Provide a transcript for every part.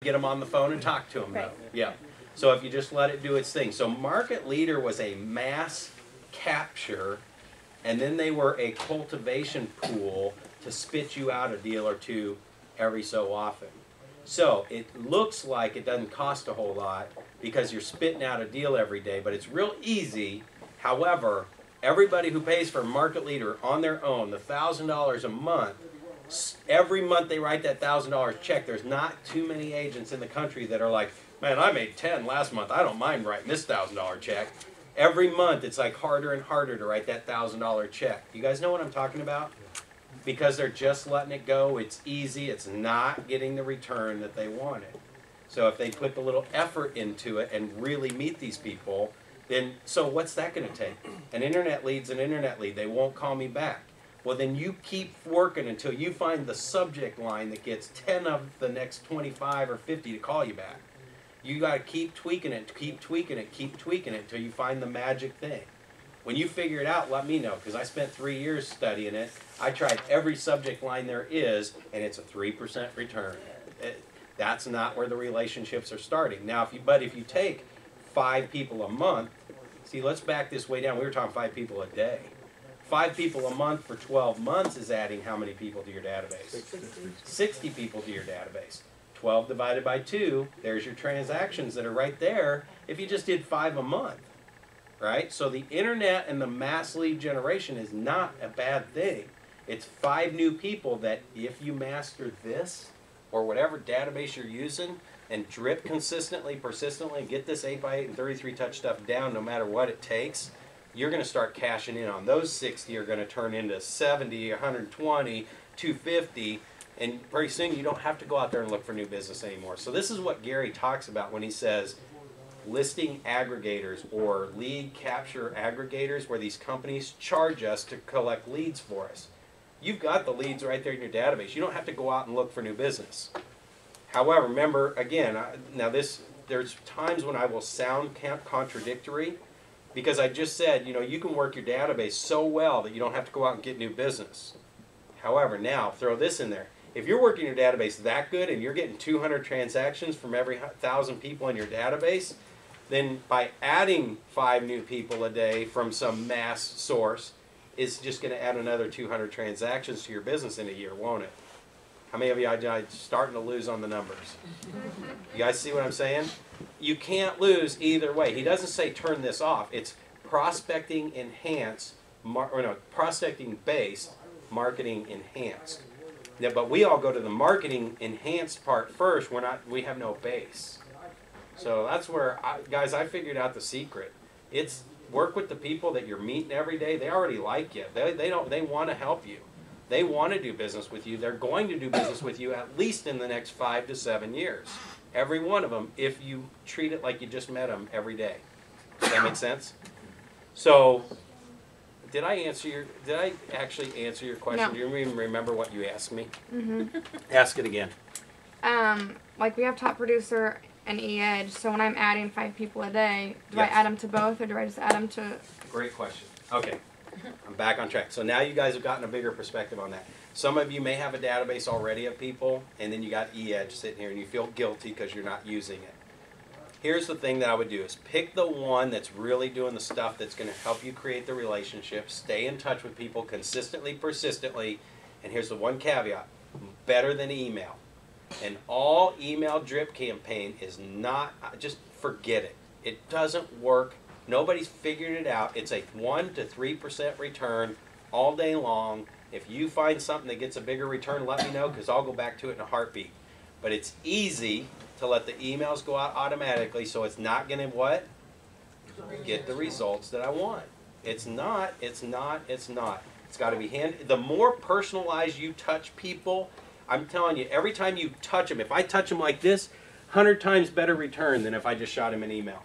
get them on the phone and talk to them. Right. Yeah. So if you just let it do its thing. So Market Leader was a mass capture, and then they were a cultivation pool to spit you out a deal or two every so often. So it looks like it doesn't cost a whole lot because you're spitting out a deal every day, but it's real easy. However, everybody who pays for Market Leader on their own, the $1,000 a month, every month they write that $1,000 check. There's not too many agents in the country that are like, man, I made 10 last month. I don't mind writing this $1,000 check. Every month it's like harder and harder to write that $1,000 check. You guys know what I'm talking about? Because they're just letting it go. It's easy. It's not getting the return that they wanted. So if they put the little effort into it and really meet these people, then so what's that going to take? An internet lead's an internet lead. They won't call me back. Well, then you keep working until you find the subject line that gets 10 of the next 25 or 50 to call you back. You got to keep tweaking it, keep tweaking it, keep tweaking it until you find the magic thing. When you figure it out, let me know, because I spent 3 years studying it. I tried every subject line there is, and it's a 3% return. That's not where the relationships are starting. Now, if you take 5 people a month, see, let's back this way down. We were talking 5 people a day. 5 people a month for 12 months is adding how many people to your database? 60 people to your database. 12 divided by 2, there's your transactions that are right there if you just did 5 a month. Right? So the internet and the mass lead generation is not a bad thing. It's 5 new people that if you master this or whatever database you're using and drip consistently, persistently, and get this 8x8 and 33 touch stuff down no matter what it takes, you're going to start cashing in on those 60 are going to turn into 70, 120, 250, and pretty soon you don't have to go out there and look for new business anymore. So this is what Gary talks about when he says listing aggregators or lead capture aggregators, where these companies charge us to collect leads for us. You've got the leads right there in your database. You don't have to go out and look for new business. However, remember, again, there's times when I will sound contradictory, because I just said, you can work your database so well that you don't have to go out and get new business. However, now, throw this in there. If you're working your database that good and you're getting 200 transactions from every 1,000 people in your database, then by adding 5 new people a day from some mass source, it's just going to add another 200 transactions to your business in a year, won't it? How many of you are starting to lose on the numbers? You guys see what I'm saying? You can't lose either way. He doesn't say turn this off. It's prospecting enhanced, prospecting based, marketing enhanced. Yeah, but we all go to the marketing enhanced part first. We have no base. So that's where, guys, I figured out the secret. It's work with the people that you're meeting every day. They already like you. They want to help you. They want to do business with you. They're going to do business with you at least in the next 5 to 7 years. Every one of them, if you treat it like you just met them every day. Does that make sense? So, did I actually answer your question? No. Do you even remember what you asked me? Mm-hmm. Ask it again. Like we have top producer and e-edge, so when I'm adding 5 people a day, do Yes. I add them to both, or do I just add them to... Great question. Okay, I'm back on track. So now you guys have gotten a bigger perspective on that. Some of you may have a database already of people, and then you got e-edge sitting here, and you feel guilty because you're not using it. Here's the thing that I would do is pick the one that's really doing the stuff that's going to help you create the relationship, stay in touch with people consistently, persistently, and here's the one caveat, better than email. An all email drip campaign is not, just forget it. It doesn't work. Nobody's figured it out. It's a 1 to 3% return all day long. If you find something that gets a bigger return, let me know, because I'll go back to it in a heartbeat. But it's easy to let the emails go out automatically, so it's not going to what? Get the results that I want. It's not. It's got to be the more personalized you touch people, I'm telling you, every time you touch them, if I touch them like this, 100 times better return than if I just shot him an email.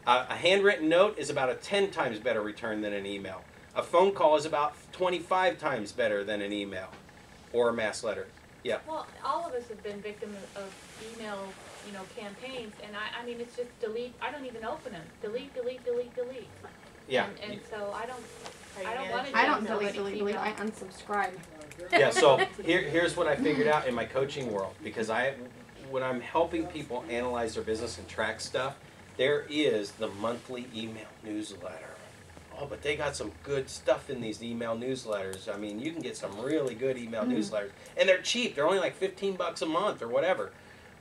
A handwritten note is about a 10 times better return than an email. A phone call is about 25 times better than an email or a mass letter. Yeah. Well, all of us have been victims of email, campaigns, and I mean, it's just delete. I don't even open them. Delete, delete, delete, delete. Yeah. And so I don't want to. I don't delete. I unsubscribe. Yeah. So here's what I figured out in my coaching world, because when I'm helping people analyze their business and track stuff, there is the monthly email newsletter. Oh, but they got some good stuff in these email newsletters. I mean, you can get some really good email newsletters, and they're cheap. They're only like $15 a month or whatever.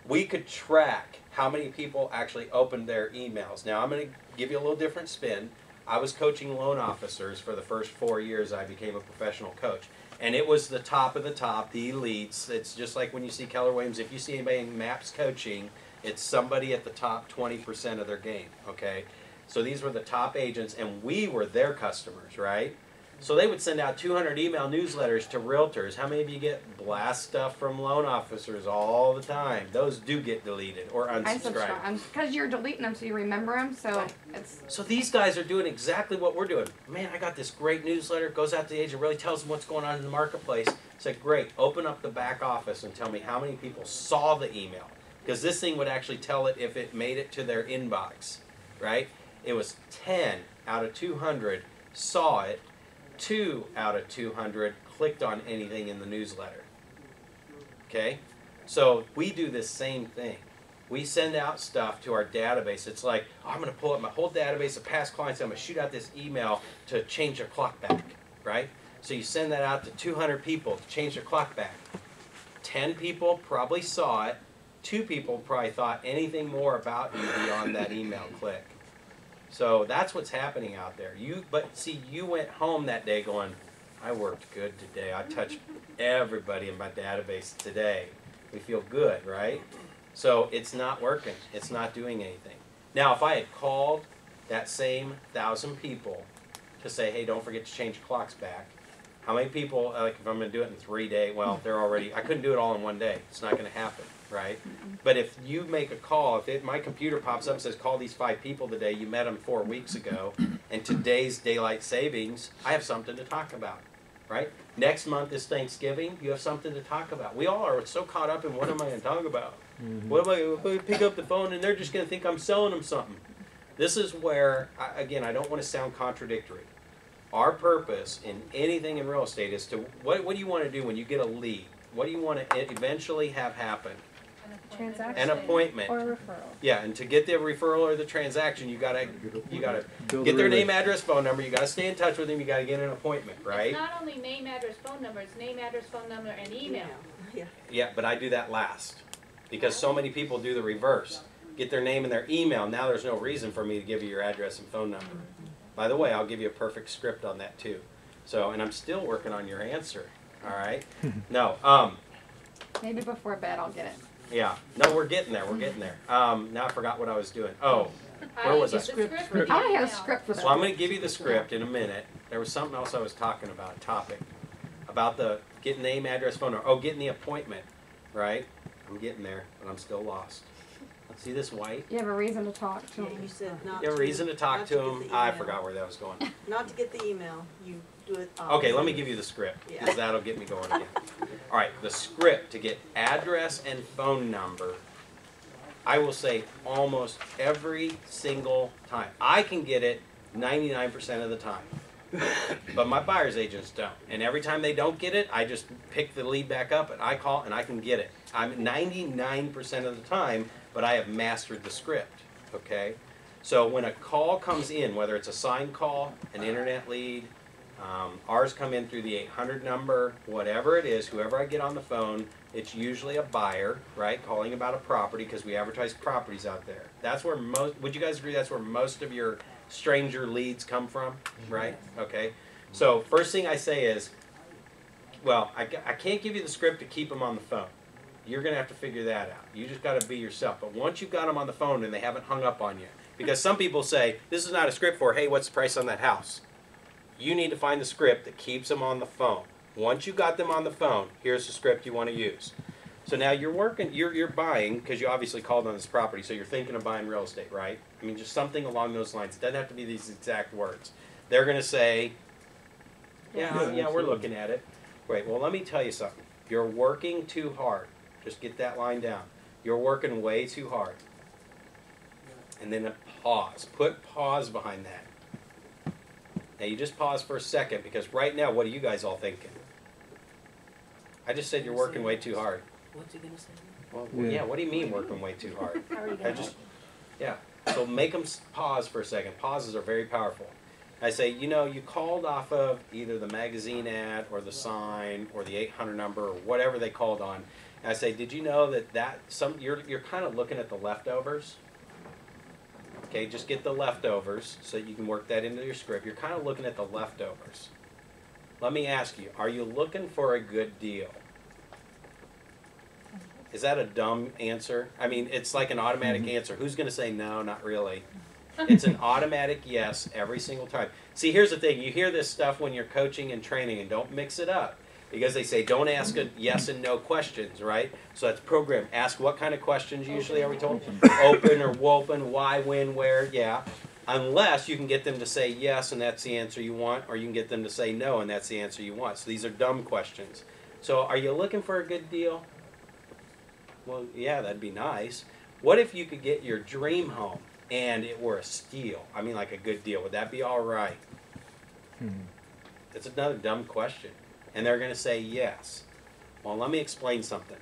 We could track how many people actually opened their emails. Now, I'm going to give you a little different spin. I was coaching loan officers for the first 4 years I became a professional coach. And it was the top of the top, the elites. It's just like when you see Keller Williams. If you see anybody in MAPS coaching, it's somebody at the top 20% of their game, okay? So these were the top agents, and we were their customers, right? So they would send out 200 email newsletters to realtors. How many of you get blast stuff from loan officers all the time? Those do get deleted or I unsubscribed. subscribe because you're deleting them so you remember them. So it's So these guys are doing exactly what we're doing. Man, I got this great newsletter. It goes out to the agent, really tells them what's going on in the marketplace. Said, great, open up the back office and tell me how many people saw the email. Because this thing would actually tell it if it made it to their inbox, right? It was 10 out of 200 saw it. 2 out of 200 clicked on anything in the newsletter. Okay? So we do this same thing. We send out stuff to our database. It's like, oh, I'm going to pull up my whole database of past clients. I'm going to shoot out this email to change their clock back, right? So you send that out to 200 people to change their clock back. 10 people probably saw it. 2 people probably thought anything more about you beyond that email click. So that's what's happening out there. But see, you went home that day going, I worked good today. I touched everybody in my database today. We feel good, right? So it's not working. It's not doing anything. Now, if I had called that same 1,000 people to say, hey, don't forget to change clocks back, how many people, like if I'm going to do it in 3 days, well, they're already, I couldn't do it all in one day. It's not going to happen, right? But if you make a call, if my computer pops up and says, call these 5 people today, you met them 4 weeks ago, and today's daylight savings, I have something to talk about, right? Next month is Thanksgiving, you have something to talk about. We all are so caught up in what am I going to talk about? What am I going to pick up the phone and they're just going to think I'm selling them something? This is where, again, I don't want to sound contradictory. Our purpose in anything in real estate is to, what do you want to do when you get a lead? What do you want to eventually have happen? transaction. An appointment. Or a referral. Yeah, and to get the referral or the transaction, you gotta get their name, address, phone number. You gotta stay in touch with them. You gotta get an appointment, right? It's not only name, address, phone number. It's name, address, phone number, and email. Yeah. Yeah, but I do that last because so many people do the reverse. Get their name and their email. Now there's no reason for me to give you your address and phone number. By the way, I'll give you a perfect script on that too. So, and I'm still working on your answer. All right. No. Maybe before bed I'll get it. Yeah. No, we're getting there. We're getting there. Now I forgot what I was doing. Oh, where was I? The script for the I don't have a email. script for that. So I'm going to give you the script in a minute. There was something else I was talking about, a topic, about the getting name, address, phone number. Oh, getting the appointment, right? I'm getting there, but I'm still lost. See this white? You have a reason to talk to Yeah, him. you said not. You have a reason to talk not to get him? the I email. forgot where that was going. Not to get the email. You do it. Okay, let me give you the script, because Yeah. that'll get me going again. All right, the script to get address and phone number, I will say almost every single time. I can get it 99% of the time. But my buyer's agents don't. And every time they don't get it, I just pick the lead back up and I call and I can get it. I'm 99% of the time, but I have mastered the script, okay? So when a call comes in, whether it's a signed call, an internet lead, ours come in through the 800 number, whatever it is, whoever I get on the phone, it's usually a buyer, right, calling about a property because we advertise properties out there. That's where most, would you guys agree that's where most of your stranger leads come from, right? Okay. So first thing I say is, well, I can't give you the script to keep them on the phone. You're going to have to figure that out. You just got to be yourself. But once you've got them on the phone and they haven't hung up on you, because some people say, this is not a script for, hey, what's the price on that house? You need to find the script that keeps them on the phone. Once you got them on the phone, here's the script you want to use. So now you're working, you're buying, because you obviously called on this property, so you're thinking of buying real estate, right? I mean, just something along those lines. It doesn't have to be these exact words. They're going to say, yeah, we're looking at it. Great, well, let me tell you something. You're working too hard. Just get that line down. You're working way too hard. And then a pause. Put pause behind that. Now you just pause for a second, because right now, what are you guys all thinking? I just said you're working way too hard. What's he gonna say? Well, Yeah. yeah, what do you mean working way too hard? How are you I gonna just, yeah. So make them pause for a second. Pauses are very powerful. I say, you know, you called off of either the magazine ad or the sign or the 800 number or whatever they called on. And I say, did you know that you're kind of looking at the leftovers? Okay, just get the leftovers so that you can work that into your script. You're kind of looking at the leftovers. Let me ask you, are you looking for a good deal? Is that a dumb answer? I mean, it's like an automatic answer. Who's going to say no, not really? It's an automatic yes every single time. See, here's the thing. You hear this stuff when you're coaching and training, and don't mix it up. Because they say don't ask a yes and no questions, right? So that's program. Ask what kind of questions usually, are we told? Open or wopen, why, when, where, yeah. Unless you can get them to say yes and that's the answer you want, or you can get them to say no and that's the answer you want. So these are dumb questions. So are you looking for a good deal? Well, yeah, that'd be nice. What if you could get your dream home and it were a steal? I mean, like a good deal. Would that be all right? It's another dumb question. And they're going to say yes. Well, let me explain something.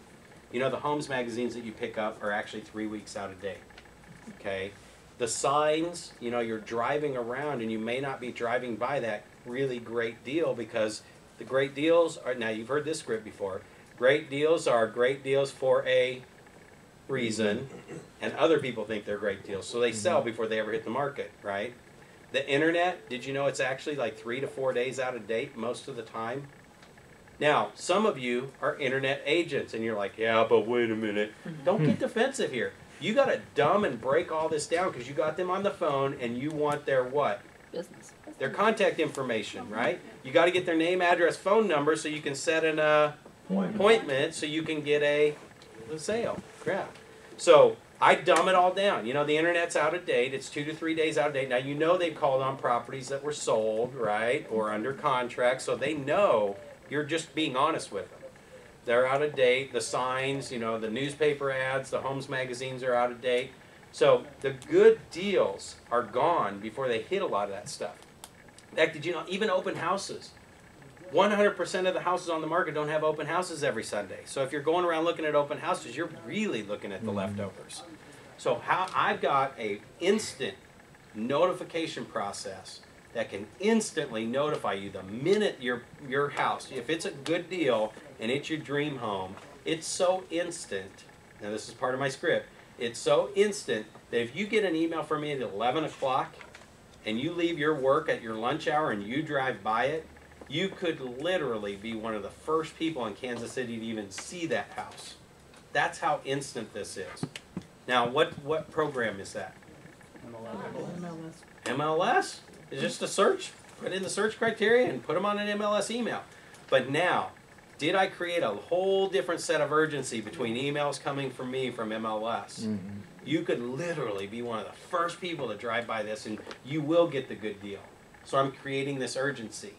You know, the homes magazines that you pick up are actually 3 weeks out of date. Okay? The signs, you know, you're driving around and you may not be driving by that really great deal because the great deals are, now you've heard this script before, great deals are great deals for a reason, and other people think they're great deals. So they sell before they ever hit the market, right? The internet, did you know it's actually like 3 to 4 days out of date most of the time? Now, some of you are internet agents, and you're like, yeah, but wait a minute. Don't get defensive here. You got to dumb and break all this down because you got them on the phone, and you want their what? Business. Their contact information, right? You got to get their name, address, phone number so you can set an appointment so you can get a sale. Crap. So I dumb it all down. You know, the internet's out of date. It's 2 to 3 days out of date. Now, you know they've called on properties that were sold, right, or under contract, so they know you're just being honest with them. They're out of date. The signs, you know, the newspaper ads, the homes magazines are out of date. So the good deals are gone before they hit a lot of that stuff. In fact, did you know, even open houses, 100% of the houses on the market don't have open houses every Sunday. So if you're going around looking at open houses, you're really looking at the leftovers. So I've got a instant notification process that can instantly notify you the minute your house, if it's a good deal and it's your dream home, it's so instant. Now this is part of my script. It's so instant that if you get an email from me at 11 o'clock and you leave your work at your lunch hour and you drive by it, you could literally be one of the first people in Kansas City to even see that house. That's how instant this is. Now, what program is that? MLS? It's just a search. Put in the search criteria and put them on an MLS email. But now, did I create a whole different set of urgency between emails coming from me from MLS? You could literally be one of the first people to drive by this and you will get the good deal. So I'm creating this urgency.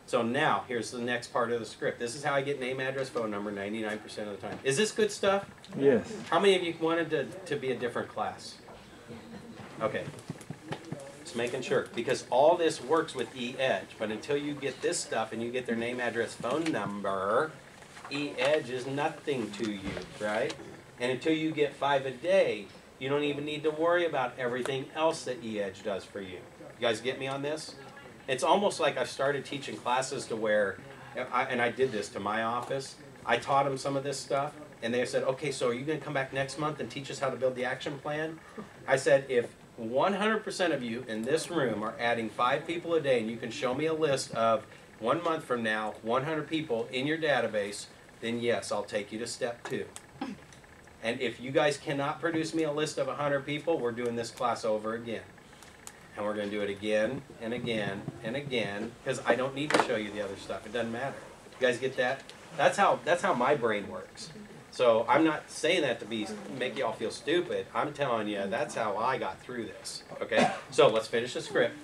So now, here's the next part of the script. This is how I get name, address, phone number 99% of the time. Is this good stuff? Yes. How many of you wanted to be a different class? Okay. Just making sure. Because all this works with E-Edge. But until you get this stuff and you get their name, address, phone number, E-Edge is nothing to you, right? And until you get 5 a day, you don't even need to worry about everything else that E-Edge does for you. You guys get me on this? It's almost like I've started teaching classes to where, and I did this to my office, I taught them some of this stuff, and they said, okay, so are you going to come back next month and teach us how to build the action plan? I said, if 100% of you in this room are adding 5 people a day, and you can show me a list of 1 month from now, 100 people in your database, then yes, I'll take you to step 2. And if you guys cannot produce me a list of 100 people, we're doing this class over again. And we're going to do it again and again and again because I don't need to show you the other stuff. It doesn't matter. You guys get that? That's how my brain works. So I'm not saying that to make you all feel stupid. I'm telling you that's how I got through this. Okay? So let's finish the script.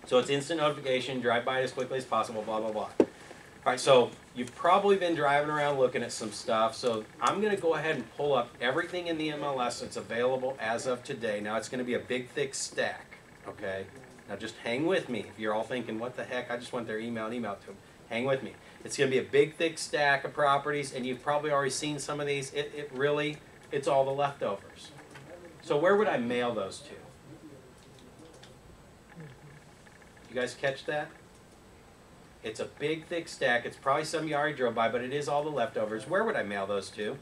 So it's instant notification, drive by it as quickly as possible, blah, blah, blah. All right, so you've probably been driving around looking at some stuff. So I'm going to go ahead and pull up everything in the MLS that's available as of today. Now it's going to be a big, thick stack. Okay? Now just hang with me. If you're all thinking, what the heck, I just want their email and email to them. Hang with me. It's going to be a big, thick stack of properties, and you've probably already seen some of these. It really, it's all the leftovers. So where would I mail those to? You guys catch that? It's a big, thick stack. It's probably some you already drove by, but it is all the leftovers. Where would I mail those to?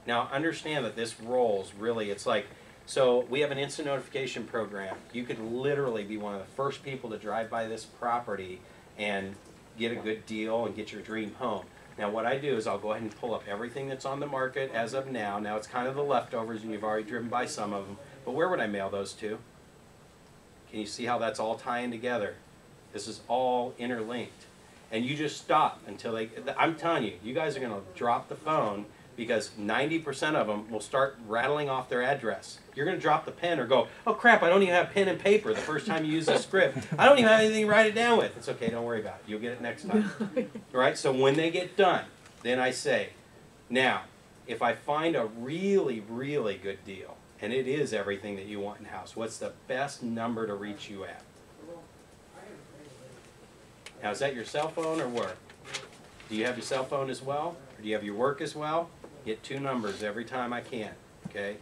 Now, understand that this rolls, really, it's like, so we have an instant notification program. You could literally be one of the first people to drive by this property and get a good deal and get your dream home. Now, what I do is I'll go ahead and pull up everything that's on the market as of now. Now, it's kind of the leftovers, and you've already driven by some of them. But where would I mail those to? Can you see how that's all tying together? This is all interlinked. And you just stop until they, I'm telling you, you guys are going to drop the phone because 90% of them will start rattling off their address. You're going to drop the pen or go, oh crap, I don't even have pen and paper the first time you use this script. I don't even have anything to write it down with. It's okay, don't worry about it. You'll get it next time. Right? So when they get done, then I say, now, if I find a really, really good deal, and it is everything that you want in the house, what's the best number to reach you at? Now, is that your cell phone or work? Do you have your cell phone as well? Or do you have your work as well? Get two numbers every time I can, okay?